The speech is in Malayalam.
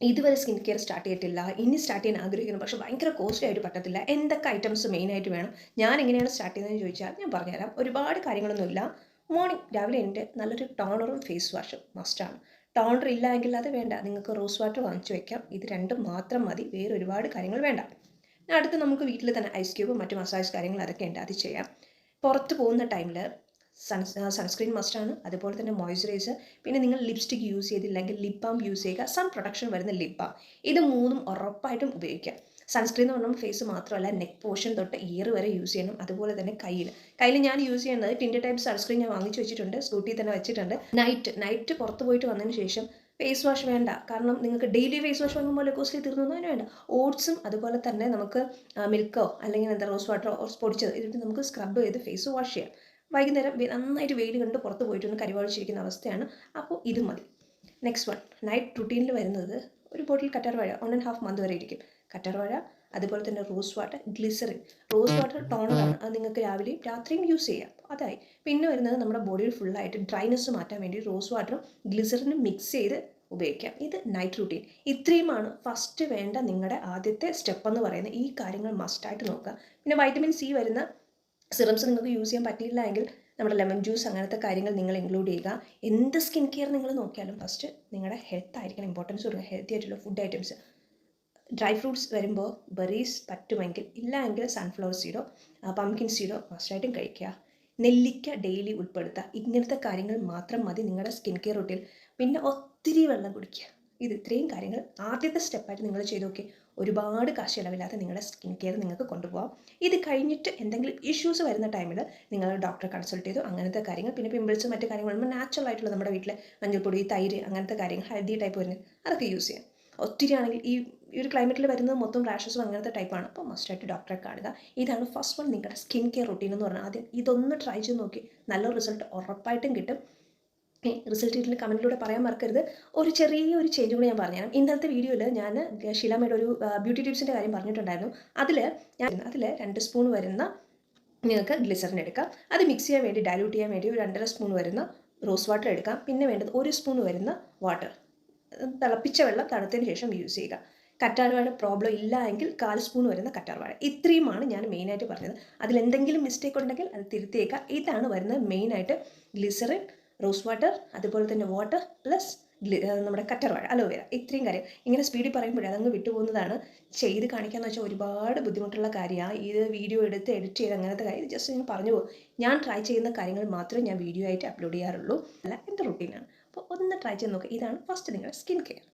ഇതുവരെ സ്കിൻ കെയർ സ്റ്റാർട്ട് ചെയ്തിട്ടില്ല, ഇനി സ്റ്റാർട്ട് ചെയ്യാൻ ആഗ്രഹിക്കുന്നു, പക്ഷേ ഭയങ്കര കോസ്റ്റ്ലി ആയിട്ട് പറ്റത്തില്ല, എന്തൊക്കെ ഐറ്റംസ് മെയിനായിട്ട് വേണം, ഞാൻ എങ്ങനെയാണ് സ്റ്റാർട്ട് ചെയ്യുന്നതെന്ന് ചോദിച്ചാൽ ഞാൻ പറഞ്ഞുതരാം. ഒരുപാട് കാര്യങ്ങളൊന്നുമില്ല. മോർണിംഗ് രാവിലെ എൻ്റെ നല്ലൊരു ടോണറും ഫേസ് വാഷും മസ്റ്റാണ്. ടോണർ ഇല്ല എങ്കിൽ അത് വേണ്ട, നിങ്ങൾക്ക് റോസ് വാട്ടർ വാങ്ങിച്ചു വയ്ക്കാം. ഇത് രണ്ടും മാത്രം മതി, വേറെ ഒരുപാട് കാര്യങ്ങൾ വേണ്ട. അടുത്ത് നമുക്ക് വീട്ടിൽ തന്നെ ഐസ് ക്യൂബും മറ്റ് മസാജ് കാര്യങ്ങൾ അതൊക്കെ ഉണ്ട്, അത് ചെയ്യാം. പുറത്ത് പോകുന്ന ടൈമിൽ സൺസ്ക്രീൻ മസ്റ്റാണ്. അതുപോലെ തന്നെ മോയ്സ്ചറൈസർ. പിന്നെ നിങ്ങൾ ലിപ്സ്റ്റിക് യൂസ് ചെയ്തില്ലെങ്കിൽ ലിപ് ബാം യൂസ് ചെയ്യുക. സൺ പ്രൊട്ടക്ഷൻ വരുന്ന ലിപ് ബാം. ഇത് മൂന്നും ഉറപ്പായിട്ടും ഉപയോഗിക്കാം. സൺസ്ക്രീൻ എന്ന് പറഞ്ഞാൽ ഫേസ് മാത്രമല്ല, നെക്ക് പോർഷൻ തൊട്ട് ഇയർ വരെ യൂസ് ചെയ്യണം. അതുപോലെ തന്നെ കയ്യിൽ ഞാൻ യൂസ് ചെയ്യുന്നത് ടിൻറ്റ് ടൈപ്പ് സൺസ്ക്രീൻ ഞാൻ വാങ്ങിച്ചു വെച്ചിട്ടുണ്ട്, സ്കൂട്ടിയിൽ തന്നെ വെച്ചിട്ടുണ്ട്. നൈറ്റ് പുറത്ത് പോയിട്ട് വന്നതിന് ശേഷം ഫേസ് വാഷ് വേണ്ട, കാരണം നിങ്ങൾക്ക് ഡെയിലി ഫേസ് വാഷ് വാങ്ങുമ്പോൾ കോസ്റ്റ്ലി തീർന്നൊന്നും അതിന് വേണ്ട. ഓട്സും അതുപോലെ തന്നെ നമുക്ക് മിൽക്കോ അല്ലെങ്കിൽ എന്താ റോസ് വാട്ടറോ പൊടിച്ചത് ഇതിട്ട് നമുക്ക് സ്ക്രബ് ചെയ്ത് ഫേസ് വാഷ് ചെയ്യാം. വൈകുന്നേരം നന്നായിട്ട് വെയിൽ കണ്ട് പുറത്ത് പോയിട്ടൊന്ന് കരിവാളിച്ചിരിക്കുന്ന അവസ്ഥയാണ്, അപ്പോൾ ഇത് മതി. നെക്സ്റ്റ് വൺ, നൈറ്റ് റുട്ടീനിൽ വരുന്നത് ഒരു ബോട്ടിൽ കറ്റാർവാഴ 1.5 മന്ത് വരെ ഇരിക്കും. കറ്റാർവാഴ, അതുപോലെ തന്നെ rose water, glycerine. Rose water ടോണറാണ്, അത് നിങ്ങൾക്ക് രാവിലെയും രാത്രിയും യൂസ് ചെയ്യാം. അതായി പിന്നെ വരുന്നത് നമ്മുടെ ബോഡിയിൽ ഫുള്ളായിട്ട് ഡ്രൈനെസ് മാറ്റാൻ വേണ്ടി റോസ് വാട്ടറും ഗ്ലിസറിനും മിക്സ് ചെയ്ത് ഉപയോഗിക്കാം. ഇത് നൈറ്റ് റുട്ടീൻ. ഇത്രയുമാണ് ഫസ്റ്റ് വേണ്ട നിങ്ങളുടെ ആദ്യത്തെ സ്റ്റെപ്പ് എന്ന് പറയുന്നത്. ഈ കാര്യങ്ങൾ മസ്റ്റായിട്ട് നോക്കുക. പിന്നെ വൈറ്റമിൻ സി വരുന്ന സിറംസ് നിങ്ങൾക്ക് യൂസ് ചെയ്യാൻ പറ്റിയില്ല എങ്കിൽ നമ്മുടെ ലെമൺ ജ്യൂസ് അങ്ങനത്തെ കാര്യങ്ങൾ നിങ്ങൾ ഇൻക്ലൂഡ് ചെയ്യുക. എന്ത് സ്കിൻ കെയർ നിങ്ങൾ നോക്കിയാലും ഫസ്റ്റ് നിങ്ങളുടെ ഹെൽത്ത് ആയിരിക്കണം ഇമ്പോർട്ടൻസ് കൊടുക്കുക. ഹെൽത്തി ആയിട്ടുള്ള ഫുഡ് ഐറ്റംസ്. ഡ്രൈ ഫ്രൂട്ട്സ് വരുമ്പോൾ ബെറീസ് പറ്റുമെങ്കിൽ, ഇല്ല എങ്കിൽ സൺഫ്ലവർ സീഡോ പംകിൻ സീഡോ മസ്റ്റായിട്ടും കഴിക്കുക. നെല്ലിക്ക ഡെയിലി ഉൾപ്പെടുത്തുക. ഇങ്ങനത്തെ കാര്യങ്ങൾ മാത്രം മതി നിങ്ങളുടെ സ്കിൻ കെയർ റൂട്ടീൻ. പിന്നെ ഒത്തിരി വെള്ളം കുടിക്കുക. ഇത് ഇത്രയും കാര്യങ്ങൾ ആദ്യത്തെ സ്റ്റെപ്പായിട്ട് നിങ്ങൾ ചെയ്ത് നോക്കി. ഒരുപാട് കാശ് ചിലവില്ലാതെ നിങ്ങളുടെ സ്കിൻ കെയർ നിങ്ങൾക്ക് കൊണ്ടുപോകാം. ഇത് കഴിഞ്ഞിട്ട് എന്തെങ്കിലും ഇഷ്യൂസ് വരുന്ന ടൈമിൽ നിങ്ങൾ ഡോക്ടറെ കൺസൾട്ട് ചെയ്തു അങ്ങനത്തെ കാര്യങ്ങൾ. പിന്നെ പിമ്പിൾസ് മറ്റു കാര്യങ്ങൾ വരുമ്പോൾ നാച്ചുറൽ ആയിട്ടുള്ള നമ്മുടെ വീട്ടിൽ മഞ്ഞൾപ്പൊടി, തൈര് അങ്ങനത്തെ കാര്യങ്ങൾ, ഹെൽത്തി ടൈപ്പ് വരുന്നത് അതൊക്കെ യൂസ് ചെയ്യാം. ഒത്തിരി ആണെങ്കിൽ ഈ ഒരു ക്ലൈമറ്റിൽ വരുന്നത് മൊത്തം റാഷസും അങ്ങനത്തെ ടൈപ്പാണ്, അപ്പോൾ മസ്റ്റായിട്ട് ഡോക്ടറെ കാണുക. ഇതാണ് ഫസ്റ്റ് വൺ നിങ്ങളുടെ സ്കിൻ കെയർ റൂട്ടീൻ എന്ന് പറഞ്ഞാൽ. ആദ്യം ഇതൊന്ന് ട്രൈ ചെയ്ത് നോക്കി, നല്ല റിസൾട്ട് ഉറപ്പായിട്ടും കിട്ടും. റിസൾട്ട് കിട്ടിയിട്ട് കമൻറ്റിലൂടെ പറയാൻ മറക്കരുത്. ഒരു ചെറിയൊരു ചേഞ്ച് കൂടി ഞാൻ പറഞ്ഞുതരാം. ഇന്നത്തെ വീഡിയോയിൽ ഞാൻ ഷീലാമ്മയുടെ ഒരു ബ്യൂട്ടി ടിപ്സിൻ്റെ കാര്യം പറഞ്ഞിട്ടുണ്ടായിരുന്നു. അതിൽ 2 സ്പൂൺ വരുന്ന നിങ്ങൾക്ക് ഗ്ലിസറിൻ എടുക്കാം. അത് മിക്സ് ചെയ്യാൻ വേണ്ടി, ഡയലൂട്ട് ചെയ്യാൻ വേണ്ടി ഒരു 2.5 സ്പൂൺ വരുന്ന റോസ് വാട്ടർ എടുക്കാം. പിന്നെ വേണ്ടത് 1 സ്പൂൺ വരുന്ന വാട്ടർ, തിളപ്പിച്ച വെള്ളം തണുത്തതിന് ശേഷം യൂസ് ചെയ്യുക. കറ്റാർവാഴ പ്രോബ്ലം ഇല്ല എങ്കിൽ 1/4 സ്പൂൺ വരുന്ന കറ്റാർവാഴ. ഇത്രയുമാണ് ഞാൻ മെയിനായിട്ട് പറഞ്ഞത്. അതിലെന്തെങ്കിലും മിസ്റ്റേക്ക് ഉണ്ടെങ്കിൽ അത് തിരുത്തിയേക്കുക. ഇതാണ് വരുന്നത് മെയിനായിട്ട്. ഗ്ലിസറിൻ, റോസ് വാട്ടർ, അതുപോലെ തന്നെ വാട്ടർ പ്ലസ് നമ്മുടെ കറ്റാർവാഴ, അലോവേര. ഇത്രയും കാര്യം ഇങ്ങനെ സ്പീഡിൽ പറയുമ്പോഴേ അതങ്ങ് വിട്ടുപോകുന്നതാണ്. ചെയ്ത് കാണിക്കാമെന്ന് വെച്ചാൽ ഒരുപാട് ബുദ്ധിമുട്ടുള്ള കാര്യമാണ്. ഇത് വീഡിയോ എടുത്ത് എഡിറ്റ് ചെയ്ത് അങ്ങനത്തെ കാര്യം ജസ്റ്റ് ഞാൻ പറഞ്ഞു പോകും. ഞാൻ ട്രൈ ചെയ്യുന്ന കാര്യങ്ങൾ മാത്രമേ ഞാൻ വീഡിയോ ആയിട്ട് അപ്ലോഡ് ചെയ്യാറുള്ളൂ, അല്ല എൻ്റെ റുട്ടീനാണ്. അപ്പോൾ ഒന്ന് ട്രൈ ചെയ്ത് നോക്കുക. ഇതാണ് ഫസ്റ്റ് നിങ്ങളുടെ സ്കിൻ കെയർ.